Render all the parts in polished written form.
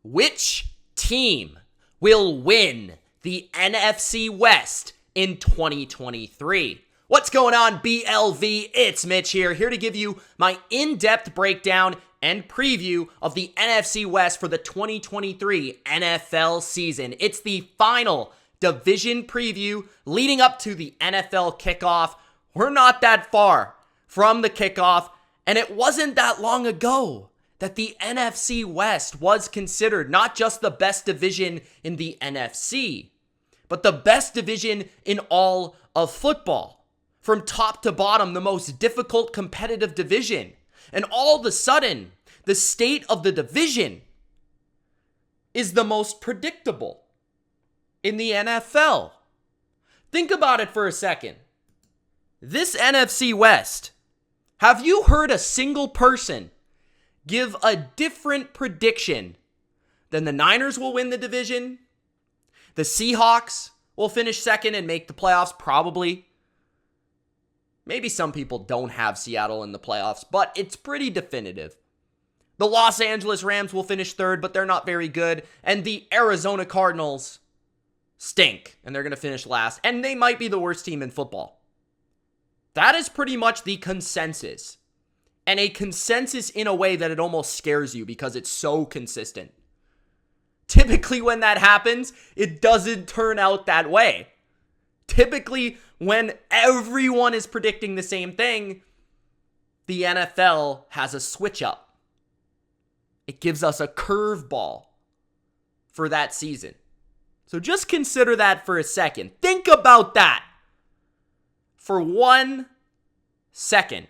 Which team will win the NFC West in 2023? What's going on, BLV? It's Mitch here to give you my in-depth breakdown and preview of the NFC West for the 2023 NFL season. It's the final division preview leading up to the NFL kickoff. We're not that far from the kickoff, and it wasn't that long ago that the NFC West was considered not just the best division in the NFC, but the best division in all of football. From top to bottom, the most difficult competitive division. And all of a sudden, the state of the division is the most predictable in the NFL. Think about it for a second. This NFC West, have you heard a single person give a different prediction than the Niners will win the division? The Seahawks will finish second and make the playoffs, probably. Maybe some people don't have Seattle in the playoffs, but it's pretty definitive. The Los Angeles Rams will finish third, but they're not very good. And the Arizona Cardinals stink, and they're going to finish last. And they might be the worst team in football. That is pretty much the consensus. And a consensus in a way that it almost scares you because it's so consistent. Typically when that happens, it doesn't turn out that way. Typically when everyone is predicting the same thing, the NFL has a switch up. It gives us a curveball for that season. So just consider that for a second. Think about that for 1 second.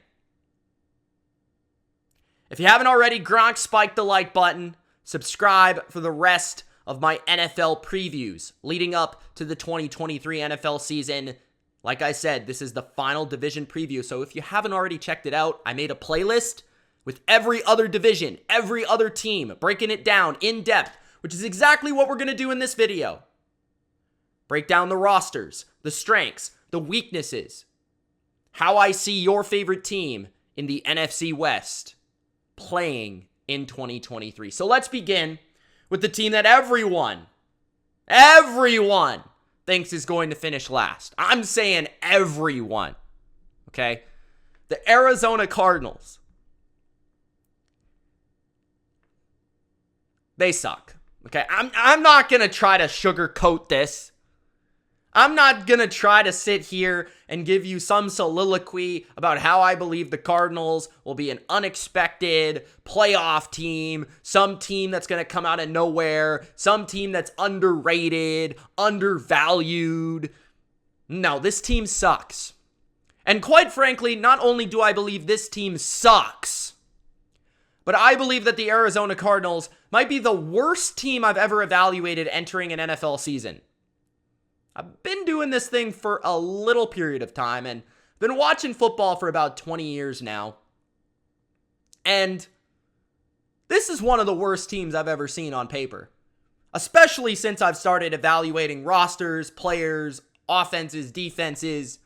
If you haven't already, Gronk, spike the like button. Subscribe for the rest of my NFL previews leading up to the 2023 NFL season. Like I said, this is the final division preview. So if you haven't already checked it out, I made a playlist with every other division, every other team, breaking it down in depth, which is exactly what we're going to do in this video. Break down the rosters, the strengths, the weaknesses, how I see your favorite team in the NFC West playing in 2023. So let's begin with the team that everyone thinks is going to finish last. I'm saying everyone, okay? The Arizona Cardinals. They suck, okay? I'm not going to try to sugarcoat this. I'm not going to try to sit here and give you some soliloquy about how I believe the Cardinals will be an unexpected playoff team, some team that's going to come out of nowhere, some team that's underrated, undervalued. No, this team sucks. And quite frankly, not only do I believe this team sucks, but I believe that the Arizona Cardinals might be the worst team I've ever evaluated entering an NFL season. I've been doing this thing for a little period of time and been watching football for about 20 years now. And this is one of the worst teams I've ever seen on paper, especially since I've started evaluating rosters, players, offenses, defenses.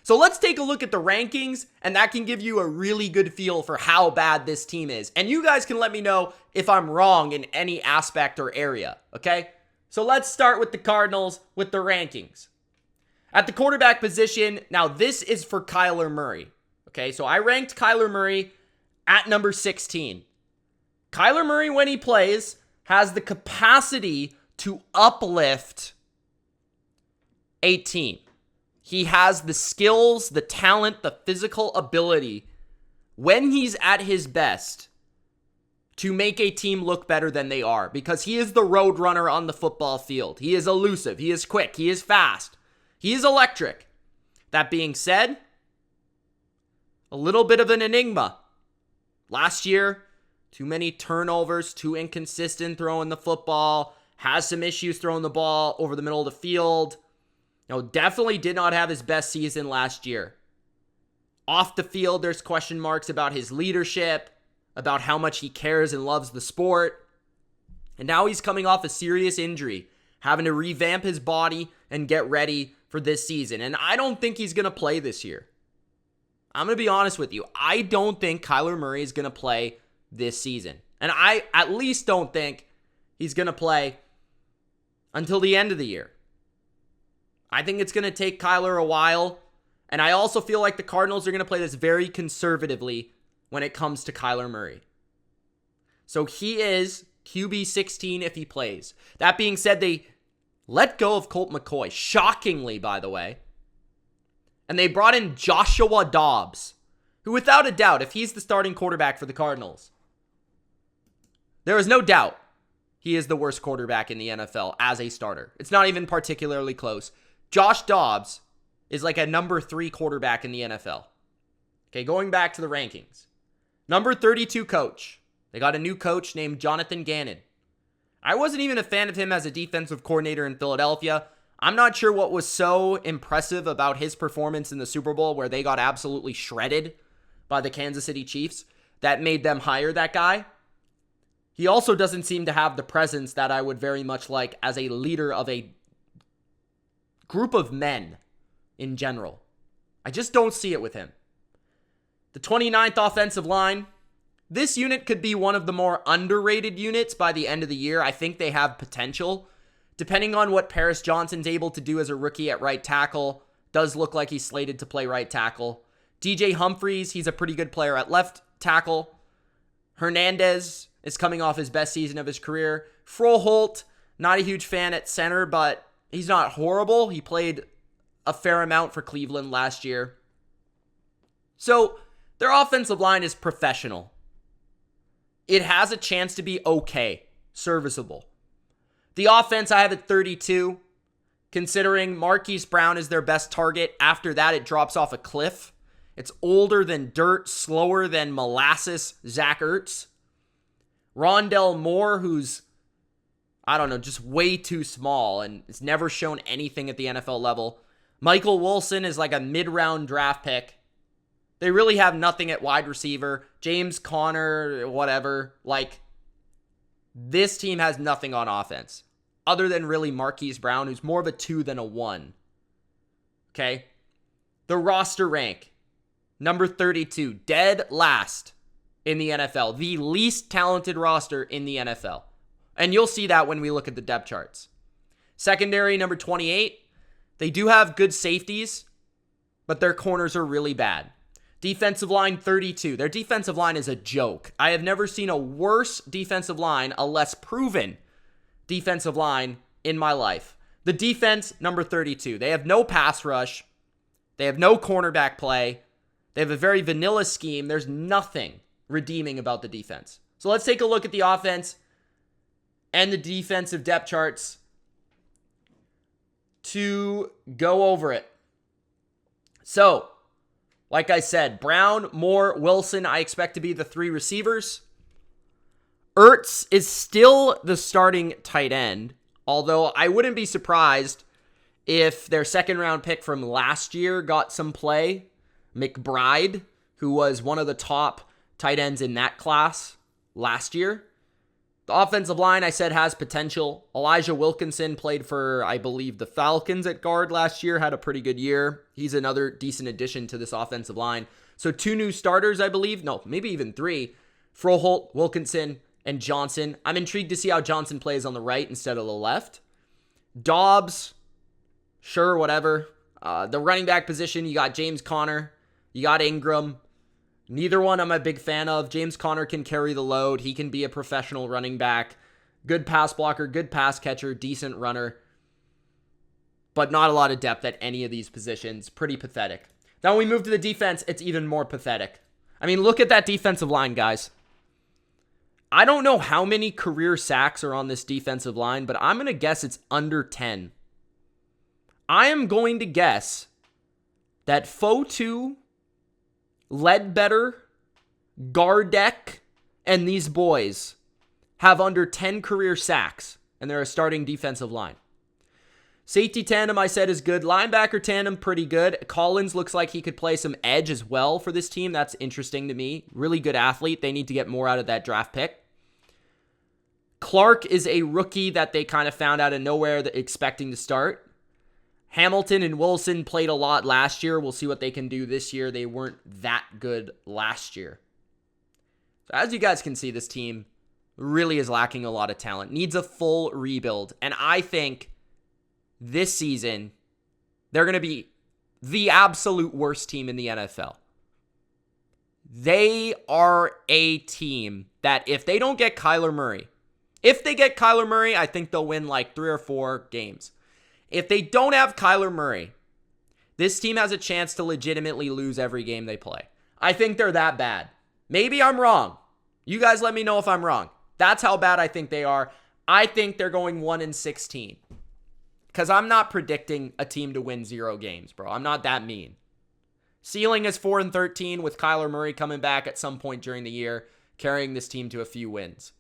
So let's take a look at the rankings, and that can give you a really good feel for how bad this team is. And you guys can let me know if I'm wrong in any aspect or area, okay? So let's start with the Cardinals with the rankings. At the quarterback position, now this is for Kyler Murray. Okay, so I ranked Kyler Murray at number 16. Kyler Murray, when he plays, has the capacity to uplift a team. He has the skills, the talent, the physical ability, when he's at his best, to make a team look better than they are, because he is the road runner on the football field. He is elusive. He is quick. He is fast. He is electric. That being said, a little bit of an enigma. Last year, too many turnovers, too inconsistent throwing the football, has some issues throwing the ball over the middle of the field. Definitely did not have his best season last year. Off the field, there's question marks about his leadership, about how much he cares and loves the sport. And now he's coming off a serious injury, having to revamp his body and get ready for this season. And I don't think he's going to play this year. I'm going to be honest with you. I don't think Kyler Murray is going to play this season. And I at least don't think he's going to play until the end of the year. I think it's going to take Kyler a while. And I also feel like the Cardinals are going to play this very conservatively when it comes to Kyler Murray. So he is QB 16 if he plays. That being said, they let go of Colt McCoy. Shockingly, by the way. And they brought in Joshua Dobbs, who without a doubt, if he's the starting quarterback for the Cardinals, there is no doubt he is the worst quarterback in the NFL as a starter. It's not even particularly close. Josh Dobbs is like a number 3 quarterback in the NFL. Okay, going back to the rankings. Number 32 coach. They got a new coach named Jonathan Gannon. I wasn't even a fan of him as a defensive coordinator in Philadelphia. I'm not sure what was so impressive about his performance in the Super Bowl where they got absolutely shredded by the Kansas City Chiefs that made them hire that guy. He also doesn't seem to have the presence that I would very much like as a leader of a group of men in general. I just don't see it with him. The 29th offensive line. This unit could be one of the more underrated units by the end of the year. I think they have potential. Depending on what Paris Johnson's able to do as a rookie at right tackle, does look like he's slated to play right tackle. DJ Humphries, he's a pretty good player at left tackle. Hernandez is coming off his best season of his career. Froholt, not a huge fan at center, but he's not horrible. He played a fair amount for Cleveland last year. So their offensive line is professional. It has a chance to be okay, serviceable. The offense I have at 32, considering Marquise Brown is their best target. After that, it drops off a cliff. It's older than dirt, slower than molasses, Zach Ertz. Rondell Moore, who's, I don't know, just way too small and has never shown anything at the NFL level. Michael Wilson is like a mid-round draft pick. They really have nothing at wide receiver. James Conner, whatever. Like, this team has nothing on offense other than really Marquise Brown, who's more of a 2 than a 1. Okay? The roster rank, number 32, dead last in the NFL. The least talented roster in the NFL. And you'll see that when we look at the depth charts. Secondary, number 28. They do have good safeties, but their corners are really bad. Defensive line, 32. Their defensive line is a joke. I have never seen a worse defensive line, a less proven defensive line in my life. The defense, number 32. They have no pass rush. They have no cornerback play. They have a very vanilla scheme. There's nothing redeeming about the defense. So let's take a look at the offense and the defensive depth charts to go over it. So, like I said, Brown, Moore, Wilson, I expect to be the 3 receivers. Ertz is still the starting tight end, although I wouldn't be surprised if their second-round pick from last year got some play. McBride, who was one of the top tight ends in that class last year. The offensive line, I said, has potential. Elijah Wilkinson played for, I believe, the Falcons at guard last year, had a pretty good year. He's another decent addition to this offensive line. So 2 new starters, I believe. No, maybe even 3. Froholt, Wilkinson, and Johnson. I'm intrigued to see how Johnson plays on the right instead of the left. Dobbs, sure, whatever. The running back position, you got James Conner, you got Ingram. Neither one I'm a big fan of. James Conner can carry the load. He can be a professional running back. Good pass blocker, good pass catcher, decent runner. But not a lot of depth at any of these positions. Pretty pathetic. Now when we move to the defense, it's even more pathetic. I mean, look at that defensive line, guys. I don't know how many career sacks are on this defensive line, but I'm going to guess it's under 10. I am going to guess that Fotu, Ledbetter, Gardeck, and these boys have under 10 career sacks, and they're a starting defensive line. Safety tandem, I said, is good. Linebacker tandem, pretty good. Collins looks like he could play some edge as well for this team. That's interesting to me. Really good athlete. They need to get more out of that draft pick. Clark is a rookie that they kind of found out of nowhere expecting to start. Hamilton and Wilson played a lot last year. We'll see what they can do this year. They weren't that good last year. So as you guys can see, this team Really is lacking a lot of talent. Needs a full rebuild. And I think this season, they're going to be the absolute worst team in the NFL. They are a team that if they don't get Kyler Murray, I think they'll win like 3 or 4 games. If they don't have Kyler Murray, this team has a chance to legitimately lose every game they play. I think they're that bad. Maybe I'm wrong. You guys let me know if I'm wrong. That's how bad I think they are. I think they're going 1-16. Because I'm not predicting a team to win 0 games, bro. I'm not that mean. Ceiling is 4-13 with Kyler Murray coming back at some point during the year, carrying this team to a few wins.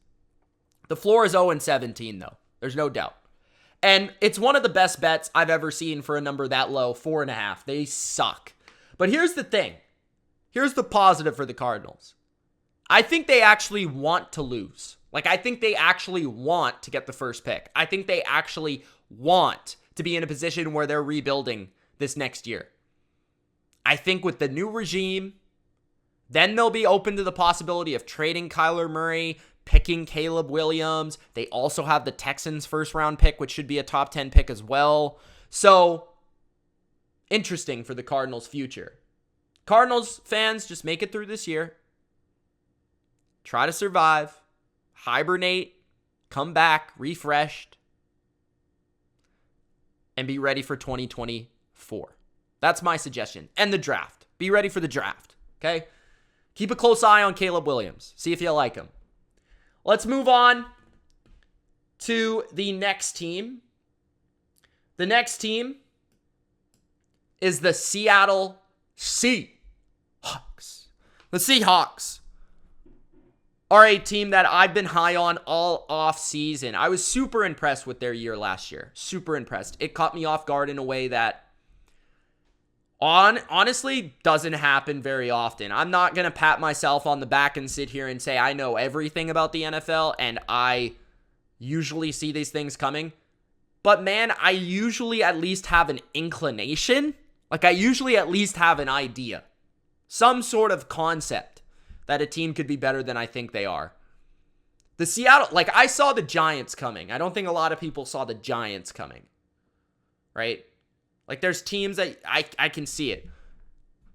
The floor is 0-17, though. There's no doubt. And it's one of the best bets I've ever seen for a number that low, 4.5. They suck. But here's the thing. Here's the positive for the Cardinals. I think they actually want to lose. Like, I think they actually want to get the first pick. I think they actually want to be in a position where they're rebuilding this next year. I think with the new regime, then they'll be open to the possibility of trading Kyler Murray, picking Caleb Williams. They also have the Texans' first-round pick, which should be a top 10 pick as well. So, interesting for the Cardinals' future. Cardinals fans, just make it through this year. Try to survive. Hibernate. Come back refreshed. And be ready for 2024. That's my suggestion. And the draft. Be ready for the draft. Okay? Keep a close eye on Caleb Williams. See if you like him. Let's move on to the next team. The next team is the Seattle Seahawks. The Seahawks are a team that I've been high on all off season. I was super impressed with their year last year. Super impressed. It caught me off guard in a way that honestly doesn't happen very often. I'm not going to pat myself on the back and sit here and say I know everything about the NFL and I usually see these things coming. But man, I usually at least have an inclination. Like I usually at least have an idea. Some sort of concept that a team could be better than I think they are. The Seattle, like I saw the Giants coming. I don't think a lot of people saw the Giants coming. Right? Like, there's teams that I can see it.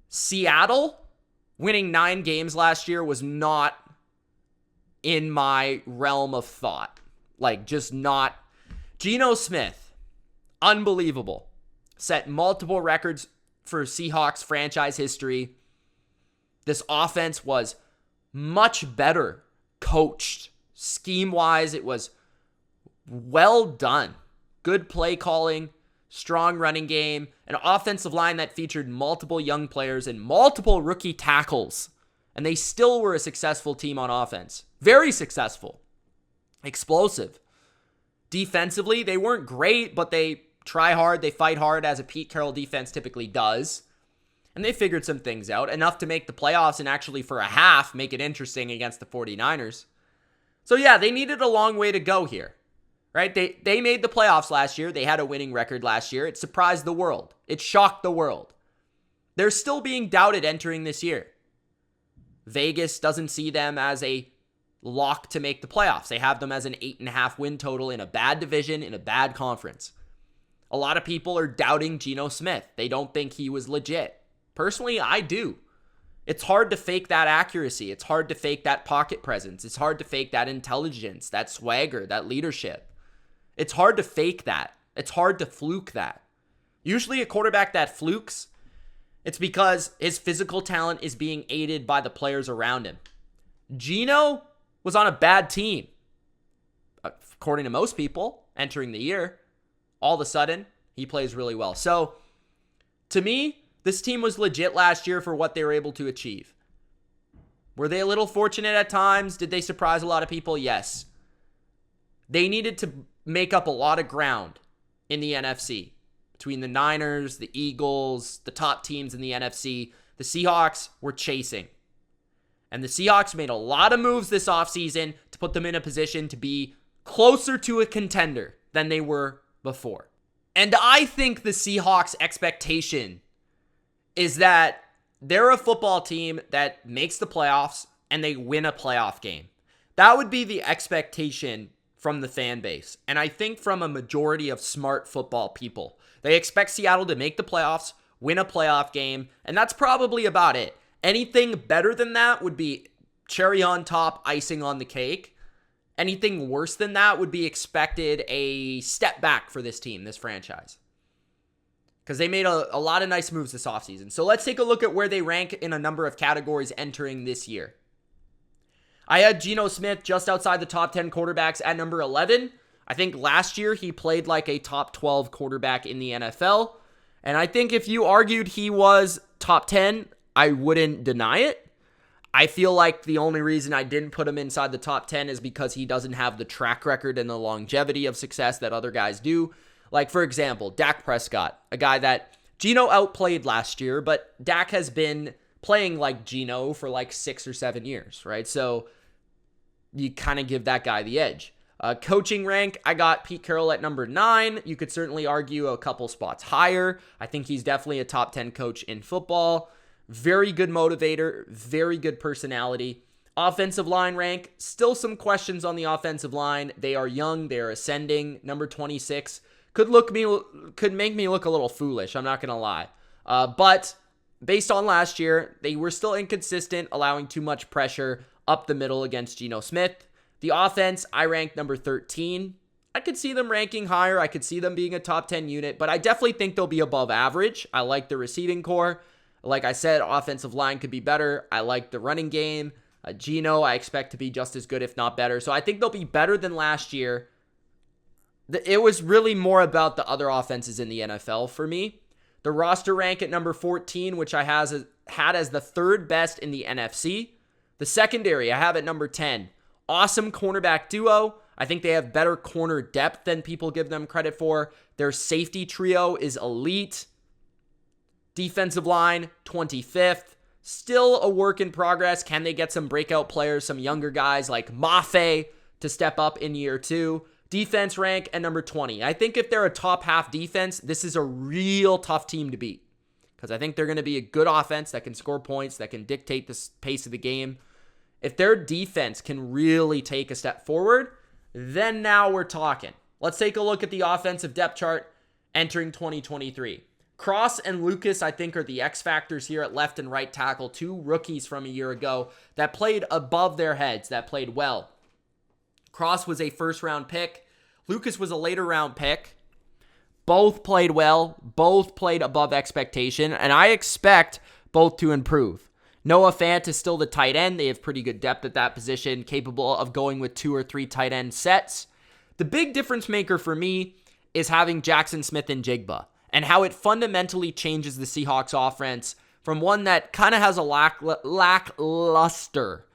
Seattle winning 9 games last year was not in my realm of thought. Like, just not. Geno Smith, unbelievable. Set multiple records for Seahawks franchise history. This offense was much better coached. Scheme-wise, it was well done. Good play calling. Strong running game, an offensive line that featured multiple young players and multiple rookie tackles. And they still were a successful team on offense. Very successful. Explosive. Defensively, they weren't great, but they try hard, they fight hard, as a Pete Carroll defense typically does. And they figured some things out, enough to make the playoffs and actually for a half make it interesting against the 49ers. So yeah, they needed a long way to go here. Right? They made the playoffs last year. They had a winning record last year. It surprised the world. It shocked the world. They're still being doubted entering this year. Vegas doesn't see them as a lock to make the playoffs. They have them as an 8.5 win total in a bad division, in a bad conference. A lot of people are doubting Geno Smith. They don't think he was legit. Personally, I do. It's hard to fake that accuracy. It's hard to fake that pocket presence. It's hard to fake that intelligence, that swagger, that leadership. It's hard to fake that. It's hard to fluke that. Usually a quarterback that flukes, it's because his physical talent is being aided by the players around him. Geno was on a bad team, according to most people, entering the year. All of a sudden, he plays really well. So, to me, this team was legit last year for what they were able to achieve. Were they a little fortunate at times? Did they surprise a lot of people? Yes. They needed to make up a lot of ground in the NFC. Between the Niners, the Eagles, the top teams in the NFC, the Seahawks were chasing. And the Seahawks made a lot of moves this offseason to put them in a position to be closer to a contender than they were before. And I think the Seahawks' expectation is that they're a football team that makes the playoffs and they win a playoff game. That would be the expectation from the fan base. And I think from a majority of smart football people. They expect Seattle to make the playoffs, win a playoff game, and that's probably about it. Anything better than that would be cherry on top, icing on the cake. Anything worse than that would be expected a step back for this team, this franchise. Because they made a lot of nice moves this offseason. So let's take a look at where they rank in a number of categories entering this year. I had Geno Smith just outside the top 10 quarterbacks at number 11. I think last year he played like a top 12 quarterback in the NFL. And I think if you argued he was top 10, I wouldn't deny it. I feel like the only reason I didn't put him inside the top 10 is because he doesn't have the track record and the longevity of success that other guys do. Like, for example, Dak Prescott, a guy that Geno outplayed last year, but Dak has been playing like Geno for like 6 or 7 years, right? So you kind of give that guy the edge. Coaching rank, I got Pete Carroll at number 9. You could certainly argue a couple spots higher. I think he's definitely a top 10 coach in football. Very good motivator, very good personality. Offensive line rank, still some questions on the offensive line. They are young, they are ascending. Number 26 could make me look a little foolish, I'm not going to lie. But based on last year, they were still inconsistent, allowing too much pressure up the middle against Geno Smith. The offense, I ranked number 13. I could see them ranking higher. I could see them being a top 10 unit, but I definitely think they'll be above average. I like the receiving core. Like I said, offensive line could be better. I like the running game. Geno, I expect to be just as good, if not better. So I think they'll be better than last year. It was really more about the other offenses in the NFL for me. The roster rank at number 14, which I had as the third best in the NFC. The secondary, I have at number 10. Awesome cornerback duo. I think they have better corner depth than people give them credit for. Their safety trio is elite. Defensive line, 25th. Still a work in progress. Can they get some breakout players, some younger guys like Mafe to step up in year 2? Defense rank at number 20. I think if they're a top half defense, this is a real tough team to beat. Because I think they're going to be a good offense that can score points, that can dictate the pace of the game. If their defense can really take a step forward, then now we're talking. Let's take a look at the offensive depth chart entering 2023. Cross and Lucas, I think, are the X factors here at left and right tackle. 2 rookies from a year ago that played above their heads, that played well. Cross was a first-round pick. Lucas was a later-round pick. Both played well. Both played above expectation. And I expect both to improve. Noah Fant is still the tight end. They have pretty good depth at that position, capable of going with 2 or 3 tight end sets. The big difference maker for me is having Jackson Smith and Jigba, and how it fundamentally changes the Seahawks offense from one that kind of has a lackluster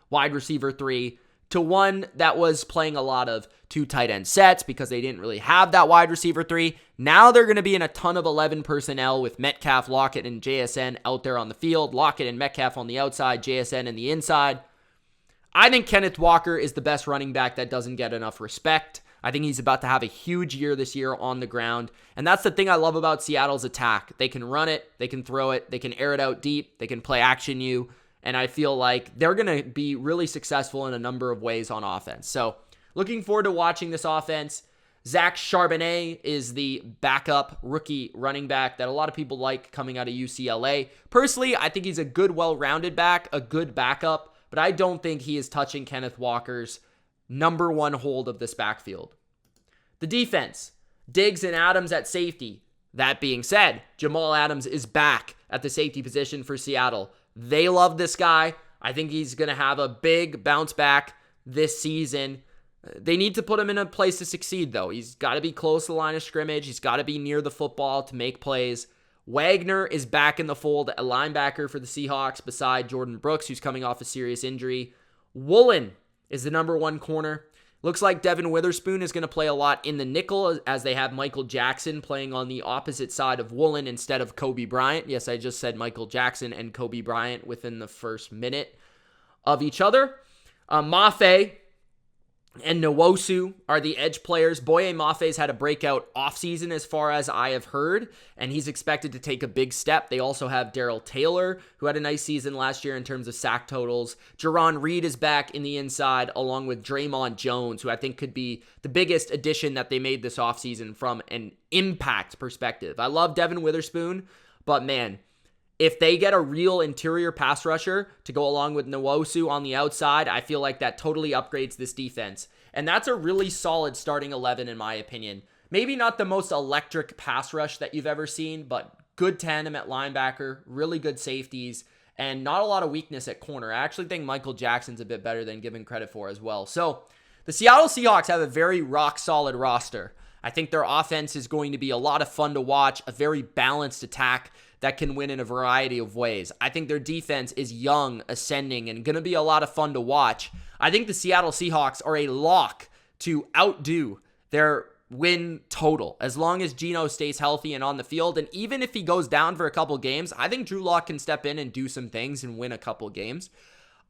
wide receiver 3 to one that was playing a lot of 2 tight end sets because they didn't really have that wide receiver 3. Now they're going to be in a ton of 11 personnel with Metcalf, Lockett, and JSN out there on the field. Lockett and Metcalf on the outside, JSN in the inside. I think Kenneth Walker is the best running back that doesn't get enough respect. I think he's about to have a huge year this year on the ground. And that's the thing I love about Seattle's attack. They can run it, they can throw it, they can air it out deep, they can play action you. And I feel like they're going to be really successful in a number of ways on offense. So looking forward to watching this offense. Zach Charbonnet is the backup rookie running back that a lot of people like coming out of UCLA. Personally, I think he's a good, well-rounded back, a good backup, but I don't think he is touching Kenneth Walker's number 1 hold of this backfield. The defense, Diggs and Adams at safety. That being said, Jamal Adams is back at the safety position for Seattle. They love this guy. I think he's going to have a big bounce back this season. They need to put him in a place to succeed, though. He's got to be close to the line of scrimmage. He's got to be near the football to make plays. Wagner is back in the fold, a linebacker for the Seahawks beside Jordan Brooks, who's coming off a serious injury. Woolen is the number 1 corner. Looks like Devin Witherspoon is going to play a lot in the nickel as they have Michael Jackson playing on the opposite side of Woolen instead of Kobe Bryant. Yes, I just said Michael Jackson and Kobe Bryant within the first minute of each other. Mafe and Nwosu are the edge players. Boye Mafe's had a breakout offseason as far as I have heard, and he's expected to take a big step. They also have Darrell Taylor, who had a nice season last year in terms of sack totals. Jerron Reed is back in the inside, along with Draymond Jones, who I think could be the biggest addition that they made this offseason from an impact perspective. I love Devin Witherspoon, but man, if they get a real interior pass rusher to go along with Nwosu on the outside, I feel like that totally upgrades this defense. And that's a really solid starting 11 in my opinion. Maybe not the most electric pass rush that you've ever seen, but good tandem at linebacker, really good safeties, and not a lot of weakness at corner. I actually think Michael Jackson's a bit better than given credit for as well. So the Seattle Seahawks have a very rock-solid roster. I think their offense is going to be a lot of fun to watch, a very balanced attack that can win in a variety of ways. I think their defense is young, ascending, and going to be a lot of fun to watch. I think the Seattle Seahawks are a lock to outdo their win total as long as Geno stays healthy and on the field. And even if he goes down for a couple games, I think Drew Lock can step in and do some things and win a couple games.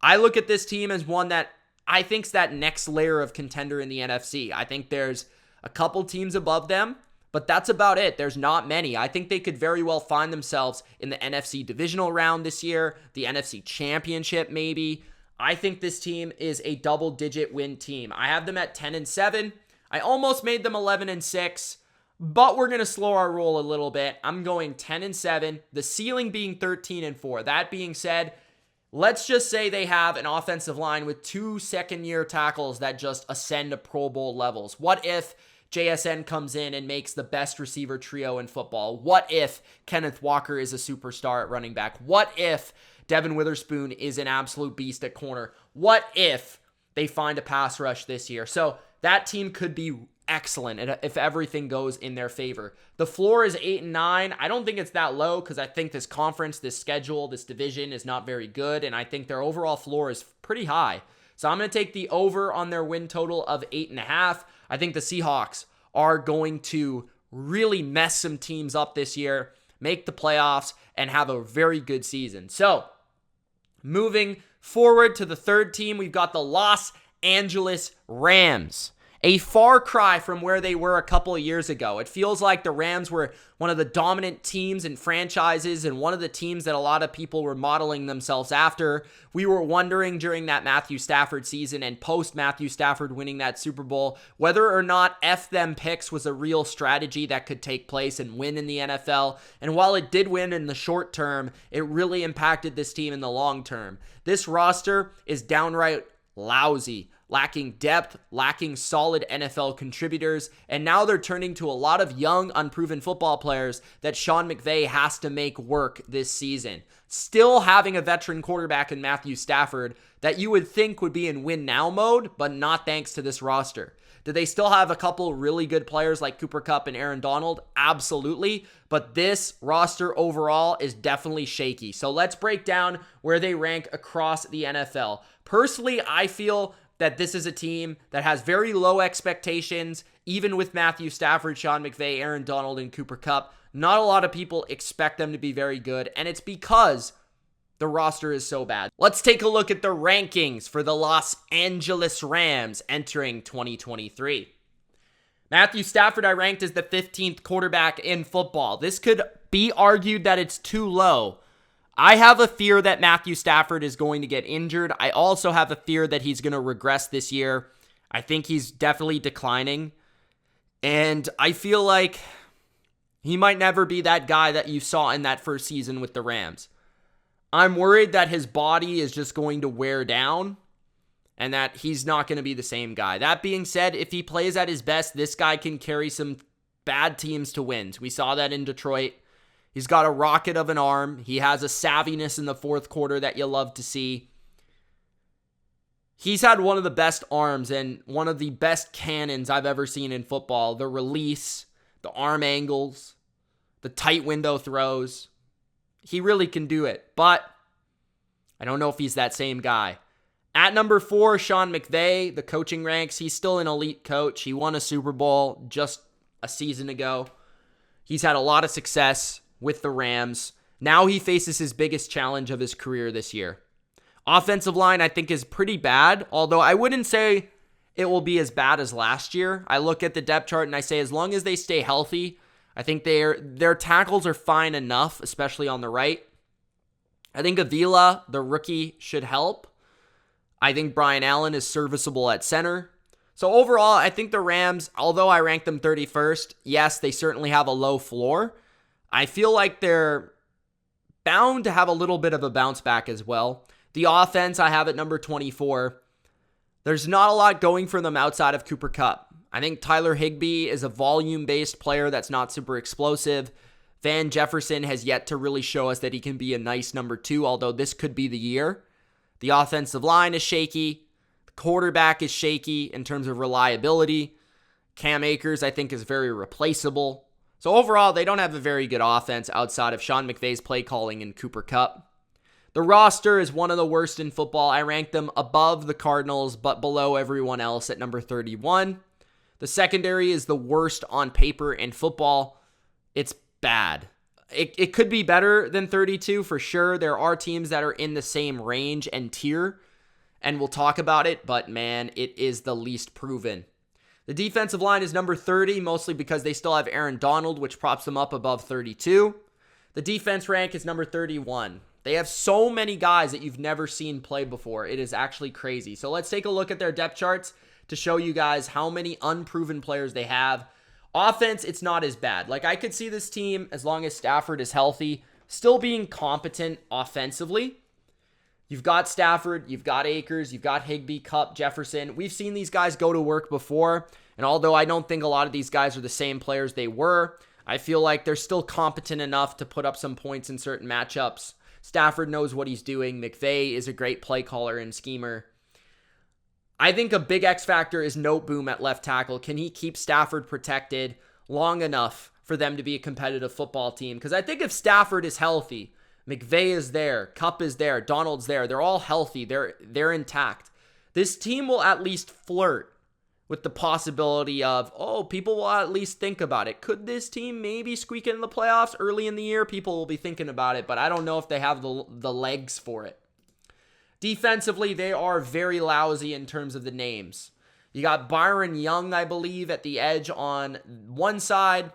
I look at this team as one that I think's that next layer of contender in the NFC. I think there's a couple teams above them, but that's about it. There's not many. I think they could very well find themselves in the NFC divisional round this year, the NFC championship maybe. I think this team is a double-digit win team. I have them at 10-7. I almost made them 11-6, but we're going to slow our roll a little bit. I'm going 10-7, the ceiling being 13-4. That being said, let's just say they have an offensive line with 2 second-year tackles that just ascend to Pro Bowl levels. What if JSN comes in and makes the best receiver trio in football? What if Kenneth Walker is a superstar at running back? What if Devin Witherspoon is an absolute beast at corner? What if they find a pass rush this year? So that team could be excellent if everything goes in their favor. The floor is 8-9. I don't think it's that low because I think this conference, this schedule, this division is not very good, and I think their overall floor is pretty high. So I'm going to take the over on their win total of 8.5. I think the Seahawks are going to really mess some teams up this year, make the playoffs, and have a very good season. So, moving forward to the third team, we've got the Los Angeles Rams. A far cry from where they were a couple of years ago. It feels like the Rams were one of the dominant teams and franchises and one of the teams that a lot of people were modeling themselves after. We were wondering during that Matthew Stafford season and post Matthew Stafford winning that Super Bowl whether or not F them picks was a real strategy that could take place and win in the NFL. And while it did win in the short term, it really impacted this team in the long term. This roster is downright lousy, lacking depth, lacking solid NFL contributors, and now they're turning to a lot of young, unproven football players that Sean McVay has to make work this season. Still having a veteran quarterback in Matthew Stafford that you would think would be in win now mode, but not thanks to this roster. Do they still have a couple really good players like Cooper Kupp and Aaron Donald? Absolutely, but this roster overall is definitely shaky. So let's break down where they rank across the NFL. Personally, I feel that this is a team that has very low expectations, even with Matthew Stafford, Sean McVay, Aaron Donald, and Cooper Kupp. Not a lot of people expect them to be very good, and it's because the roster is so bad. Let's take a look at the rankings for the Los Angeles Rams entering 2023. Matthew Stafford I ranked as the 15th quarterback in football. This could be argued that it's too low. I have a fear that Matthew Stafford is going to get injured. I also have a fear that he's going to regress this year. I think he's definitely declining. And I feel like he might never be that guy that you saw in that first season with the Rams. I'm worried that his body is just going to wear down and that he's not going to be the same guy. That being said, if he plays at his best, this guy can carry some bad teams to wins. We saw that in Detroit. He's got a rocket of an arm. He has a savviness in the fourth quarter that you love to see. He's had one of the best arms and one of the best cannons I've ever seen in football. The release, the arm angles, the tight window throws. He really can do it, but I don't know if he's that same guy. At number 4, Sean McVay, the coaching ranks. He's still an elite coach. He won a Super Bowl just a season ago. He's had a lot of success with the Rams. Now he faces his biggest challenge of his career this year. Offensive line, I think, is pretty bad, although I wouldn't say it will be as bad as last year. I look at the depth chart and I say, as long as they stay healthy, I think their tackles are fine enough, especially on the right. I think Avila, the rookie, should help. I think Brian Allen is serviceable at center. So overall, I think the Rams, although I rank them 31st, yes, they certainly have a low floor. I feel like they're bound to have a little bit of a bounce back as well. The offense, I have at number 24. There's not a lot going for them outside of Cooper Kupp. I think Tyler Higbee is a volume-based player that's not super explosive. Van Jefferson has yet to really show us that he can be a nice number 2, although this could be the year. The offensive line is shaky. The quarterback is shaky in terms of reliability. Cam Akers, I think, is very replaceable. So overall, they don't have a very good offense outside of Sean McVay's play calling and Cooper Kupp. The roster is one of the worst in football. I rank them above the Cardinals, but below everyone else at number 31. The secondary is the worst on paper in football. It's bad. It could be better than 32 for sure. There are teams that are in the same range and tier, and we'll talk about it, but man, it is the least proven. The defensive line is number 30, mostly because they still have Aaron Donald, which props them up above 32. The defense rank is number 31. They have so many guys that you've never seen play before. It is actually crazy. So let's take a look at their depth charts to show you guys how many unproven players they have. Offense, it's not as bad. Like, I could see this team, as long as Stafford is healthy, still being competent offensively. You've got Stafford, you've got Akers, you've got Higbee, Kupp, Jefferson. We've seen these guys go to work before, and although I don't think a lot of these guys are the same players they were, I feel like they're still competent enough to put up some points in certain matchups. Stafford knows what he's doing. McVay is a great play caller and schemer. I think a big X factor is Noteboom at left tackle. Can he keep Stafford protected long enough for them to be a competitive football team? Because I think if Stafford is healthy, McVay is there, Kupp is there, Donald's there, they're all healthy, they're intact. This team will at least flirt with the possibility of, people will at least think about it. Could this team maybe squeak in the playoffs early in the year? People will be thinking about it, but I don't know if they have the legs for it. Defensively, they are very lousy in terms of the names. You got Byron Young, I believe, at the edge on one side.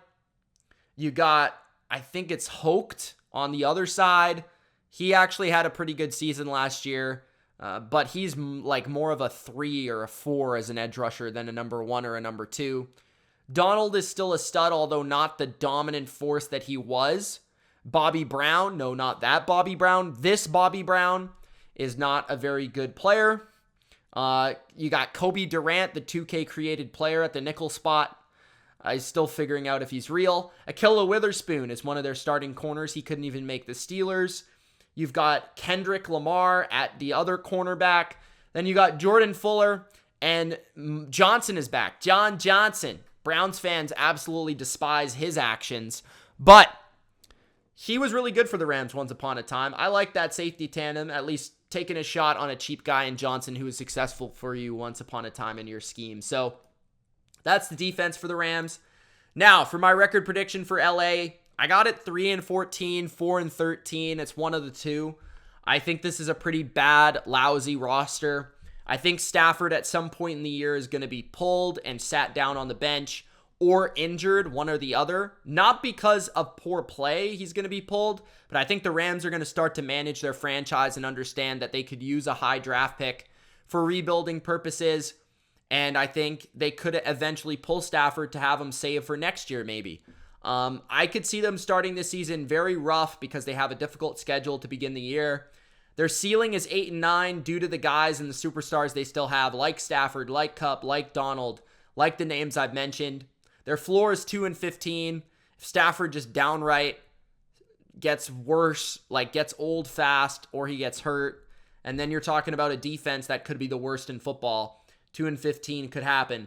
You got, I think it's Hoke on the other side. He actually had a pretty good season last year, but he's like more of a 3 or a 4 as an edge rusher than a number 1 or a number 2. Donald is still a stud, although not the dominant force that he was. Bobby Brown, no, not that Bobby Brown. This Bobby Brown is not a very good player. You got Kobe Durant, the 2K created player at the nickel spot. He's still figuring out if he's real. Akilla Witherspoon is one of their starting corners. He couldn't even make the Steelers. You've got Kendrick Lamar at the other cornerback. Then you got Jordan Fuller, and Johnson is back. John Johnson. Browns fans absolutely despise his actions, but he was really good for the Rams once upon a time. I like that safety tandem, at least taking a shot on a cheap guy in Johnson who was successful for you once upon a time in your scheme. So that's the defense for the Rams. Now, for my record prediction for LA, I got it 3-14, 4-13. It's one of the two. I think this is a pretty bad, lousy roster. I think Stafford at some point in the year is going to be pulled and sat down on the bench or injured, one or the other. Not because of poor play he's going to be pulled, but I think the Rams are going to start to manage their franchise and understand that they could use a high draft pick for rebuilding purposes, and I think they could eventually pull Stafford to have him save for next year maybe. I could see them starting this season very rough because they have a difficult schedule to begin the year. Their ceiling is 8-9 due to the guys and the superstars they still have, like Stafford, like Kupp, like Donald, like the names I've mentioned. Their floor is 2-15. If Stafford just downright gets worse, like gets old fast, or he gets hurt, and then you're talking about a defense that could be the worst in football, 2-15 could happen.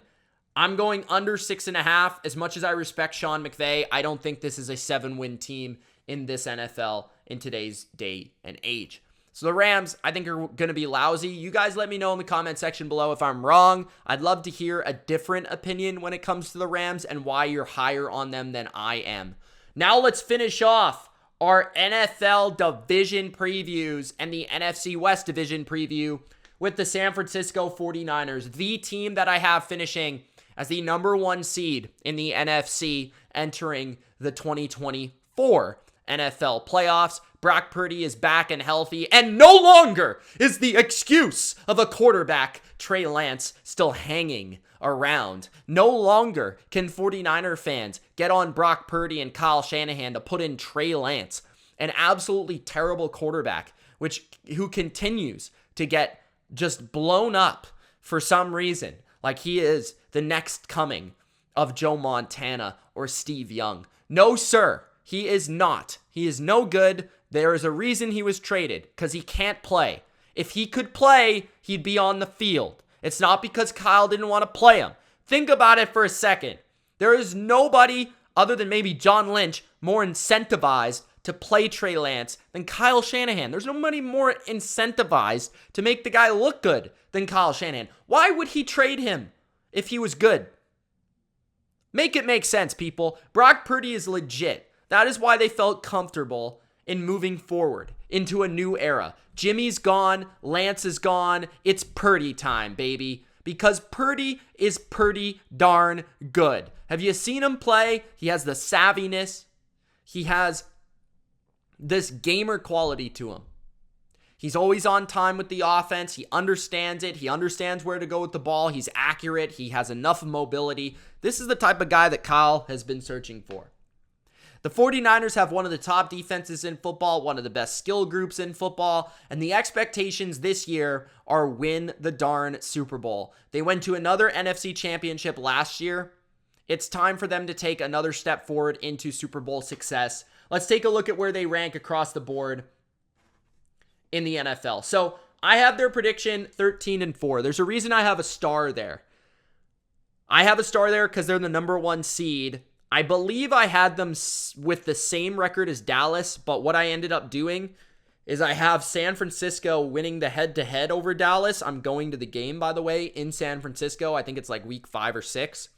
I'm going under 6.5. As much as I respect Sean McVay, I don't think this is a 7-win team in this NFL in today's day and age. So the Rams, I think, are going to be lousy. You guys let me know in the comment section below if I'm wrong. I'd love to hear a different opinion when it comes to the Rams and why you're higher on them than I am. Now let's finish off our NFL division previews and the NFC West division preview with the San Francisco 49ers, the team that I have finishing as the number 1 seed in the NFC entering the 2024 NFL playoffs. Brock Purdy is back and healthy, and no longer is the excuse of a quarterback, Trey Lance, still hanging around. No longer can 49er fans get on Brock Purdy and Kyle Shanahan to put in Trey Lance, an absolutely terrible quarterback, who continues to get just blown up for some reason, like he is the next coming of Joe Montana or Steve Young. No, sir, he is not. He is no good. There is a reason he was traded, because he can't play. If he could play, he'd be on the field. It's not because Kyle didn't want to play him. Think about it for a second. There is nobody other than maybe John Lynch more incentivized to play Trey Lance than Kyle Shanahan. There's nobody more incentivized to make the guy look good than Kyle Shanahan. Why would he trade him if he was good? Make it make sense, people. Brock Purdy is legit. That is why they felt comfortable in moving forward into a new era. Jimmy's gone. Lance is gone. It's Purdy time, baby. Because Purdy is pretty darn good. Have you seen him play? He has the savviness. He has this gamer quality to him. He's always on time with the offense. He understands it. He understands where to go with the ball. He's accurate. He has enough mobility. This is the type of guy that Kyle has been searching for. The 49ers have one of the top defenses in football, one of the best skill groups in football, and the expectations this year are win the darn Super Bowl. They went to another NFC championship last year. It's time for them to take another step forward into Super Bowl success. Let's take a look at where they rank across the board in the NFL. So I have their prediction 13-4. There's a reason I have a star there. I have a star there because they're the number 1 seed. I believe I had them with the same record as Dallas, but what I ended up doing is I have San Francisco winning the head-to-head over Dallas. I'm going to the game, by the way, in San Francisco. I think it's like week 5 or 6.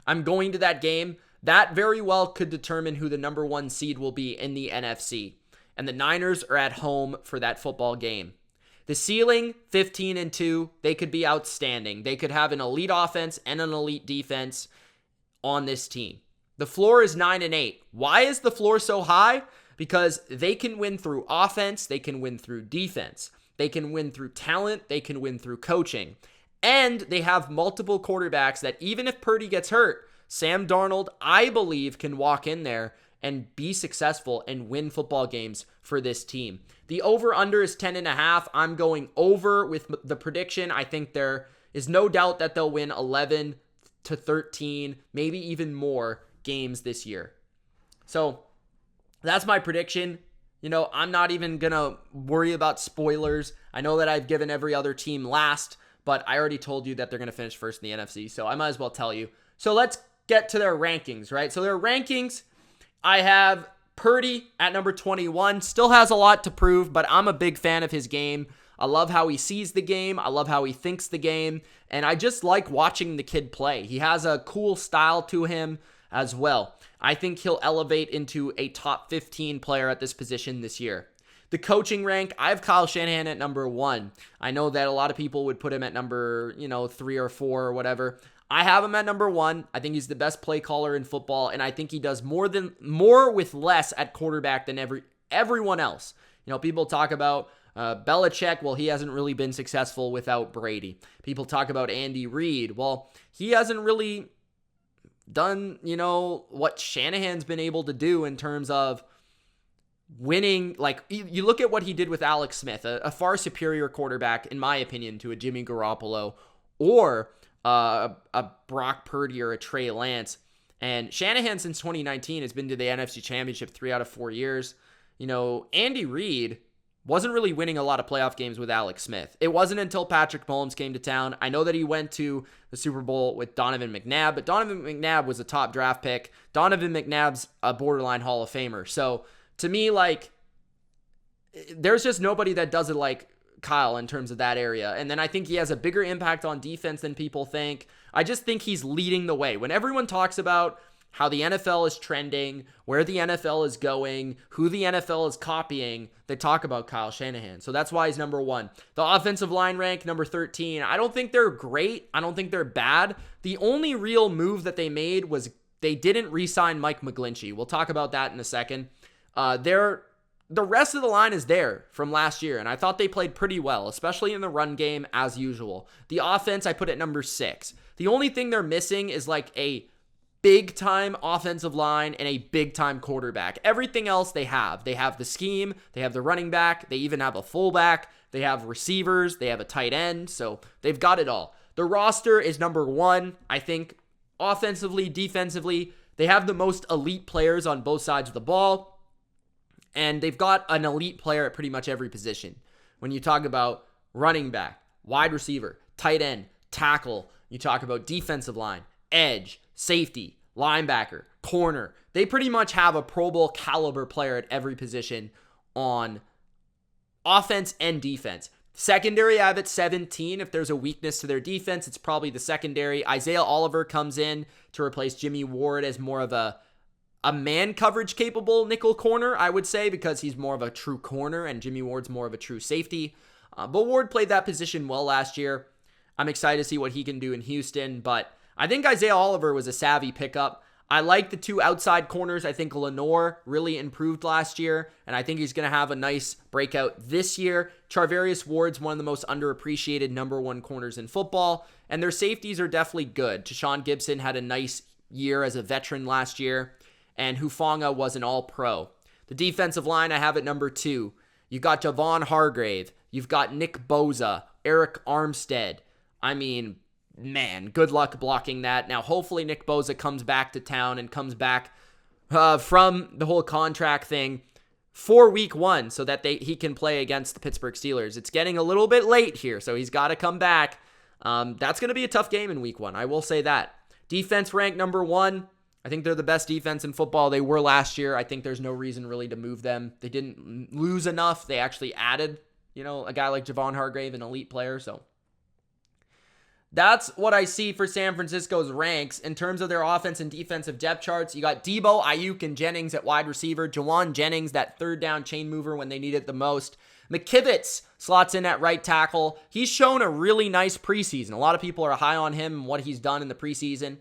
I'm going to that game. That very well could determine who the number 1 seed will be in the NFC. And the Niners are at home for that football game. The ceiling, 15-2. They could be outstanding. They could have an elite offense and an elite defense on this team. The floor is 9-8. Why is the floor so high? Because they can win through offense. They can win through defense. They can win through talent. They can win through coaching. And they have multiple quarterbacks that even if Purdy gets hurt, Sam Darnold, I believe, can walk in there and be successful and win football games for this team. The over-under is 10.5. I'm going over with the prediction. I think there is no doubt that they'll win 11-13, maybe even more games this year. So that's my prediction. You know, I'm not even going to worry about spoilers. I know that I've given every other team last, but I already told you that they're going to finish first in the NFC, so I might as well tell you. So let's get to their rankings, right? So their rankings, I have Purdy at number 21. Still has a lot to prove, but I'm a big fan of his game. I love how he sees the game. I love how he thinks the game, and I just like watching the kid play. He has a cool style to him as well. I think he'll elevate into a top 15 player at this position this year. The coaching rank, I have Kyle Shanahan at number 1. I know that a lot of people would put him at number, 3 or 4 or whatever. I have him at number 1. I think he's the best play caller in football, and I think he does more with less at quarterback than everyone else. You know, people talk about Belichick. Well, he hasn't really been successful without Brady. People talk about Andy Reid. Well, he hasn't really done, what Shanahan's been able to do in terms of winning. Like, you look at what he did with Alex Smith, a far superior quarterback, in my opinion, to a Jimmy Garoppolo or a Brock Purdy or a Trey Lance. And Shanahan, since 2019, has been to the NFC Championship 3 out of 4 years. Andy Reid wasn't really winning a lot of playoff games with Alex Smith. It wasn't until Patrick Mahomes came to town. I know that he went to the Super Bowl with Donovan McNabb, but Donovan McNabb was a top draft pick. Donovan McNabb's a borderline Hall of Famer. So to me, there's just nobody that does it like Kyle in terms of that area. And then I think he has a bigger impact on defense than people think. I just think he's leading the way. When everyone talks about how the NFL is trending, where the NFL is going, who the NFL is copying, they talk about Kyle Shanahan. So that's why he's number 1. The offensive line rank, number 13. I don't think they're great. I don't think they're bad. The only real move that they made was they didn't re-sign Mike McGlinchey. We'll talk about that in a second. The rest of the line is there from last year, and I thought they played pretty well, especially in the run game as usual. The offense, I put at number 6. The only thing they're missing is like a big-time offensive line and a big-time quarterback. Everything else they have. They have the scheme, they have the running back, they even have a fullback, they have receivers, they have a tight end, so they've got it all. The roster is number 1, I think, offensively, defensively. They have the most elite players on both sides of the ball. And they've got an elite player at pretty much every position. When you talk about running back, wide receiver, tight end, tackle, you talk about defensive line, edge, safety, linebacker, corner. They pretty much have a Pro Bowl caliber player at every position on offense and defense. Secondary, I have at 17. If there's a weakness to their defense, it's probably the secondary. Isaiah Oliver comes in to replace Jimmy Ward as more of a man coverage capable nickel corner, I would say, because he's more of a true corner and Jimmy Ward's more of a true safety. But Ward played that position well last year. I'm excited to see what he can do in Houston, but I think Isaiah Oliver was a savvy pickup. I like the 2 outside corners. I think Lenore really improved last year, and I think he's going to have a nice breakout this year. Charvarius Ward's one of the most underappreciated number 1 corners in football, and their safeties are definitely good. Tashawn Gibson had a nice year as a veteran last year, and Hufanga was an all-pro. The defensive line I have at number 2. You've got Javon Hargrave. You've got Nick Bosa, Eric Armstead. I mean, man, good luck blocking that. Now, hopefully Nick Bosa comes back to town and comes back from the whole contract thing for week 1 so that he can play against the Pittsburgh Steelers. It's getting a little bit late here, so he's got to come back. That's going to be a tough game in week 1. I will say that. Defense ranked number 1. I think they're the best defense in football. They were last year. I think there's no reason really to move them. They didn't lose enough. They actually added, a guy like Javon Hargrave, an elite player. So that's what I see for San Francisco's ranks. In terms of their offense and defensive depth charts, you got Debo, Ayuk, and Jennings at wide receiver. Jawan Jennings, that third down chain mover when they need it the most. McKivitz slots in at right tackle. He's shown a really nice preseason. A lot of people are high on him and what he's done in the preseason.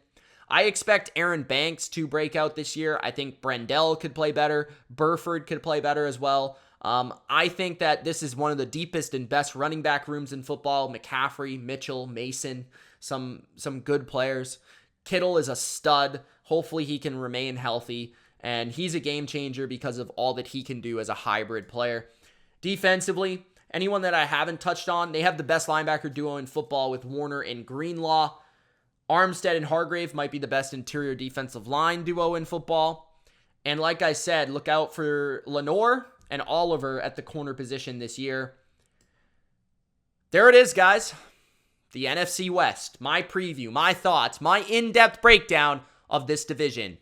I expect Aaron Banks to break out this year. I think Brendel could play better. Burford could play better as well. I think that this is one of the deepest and best running back rooms in football. McCaffrey, Mitchell, Mason, some good players. Kittle is a stud. Hopefully he can remain healthy. And he's a game changer because of all that he can do as a hybrid player. Defensively, anyone that I haven't touched on, they have the best linebacker duo in football with Warner and Greenlaw. Armstead and Hargrave might be the best interior defensive line duo in football. And like I said, look out for Lenore and Oliver at the corner position this year. There it is, guys. The NFC West. My preview, my thoughts, my in-depth breakdown of this division.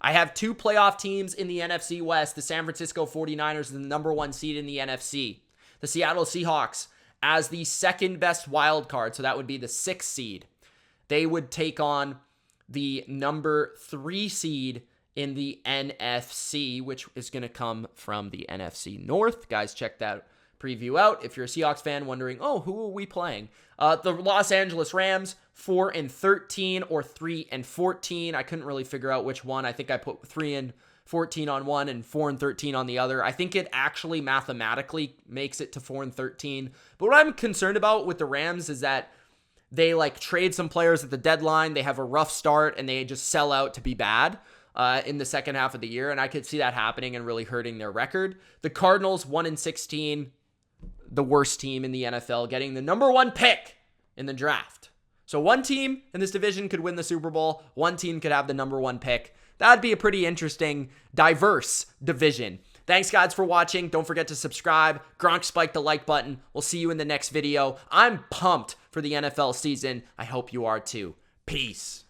I have 2 playoff teams in the NFC West. The San Francisco 49ers are the number 1 seed in the NFC. The Seattle Seahawks as the second best wild card, so that would be the 6th seed. They would take on the number 3 seed in the NFC, which is going to come from the NFC North. Guys, check that preview out. If you're a Seahawks fan wondering, who are we playing? The Los Angeles Rams, 4-13 or 3-14. I couldn't really figure out which one. I think I put 3-14 on one and 4-13 on the other. I think it actually mathematically makes it to 4-13. But what I'm concerned about with the Rams is that they trade some players at the deadline. They have a rough start and they just sell out to be bad in the second half of the year. And I could see that happening and really hurting their record. The Cardinals, 1-16, the worst team in the NFL, getting the number 1 pick in the draft. So one team in this division could win the Super Bowl. One team could have the number 1 pick. That'd be a pretty interesting, diverse division. Thanks, guys, for watching. Don't forget to subscribe. Gronk spike the like button. We'll see you in the next video. I'm pumped for the NFL season. I hope you are too. Peace.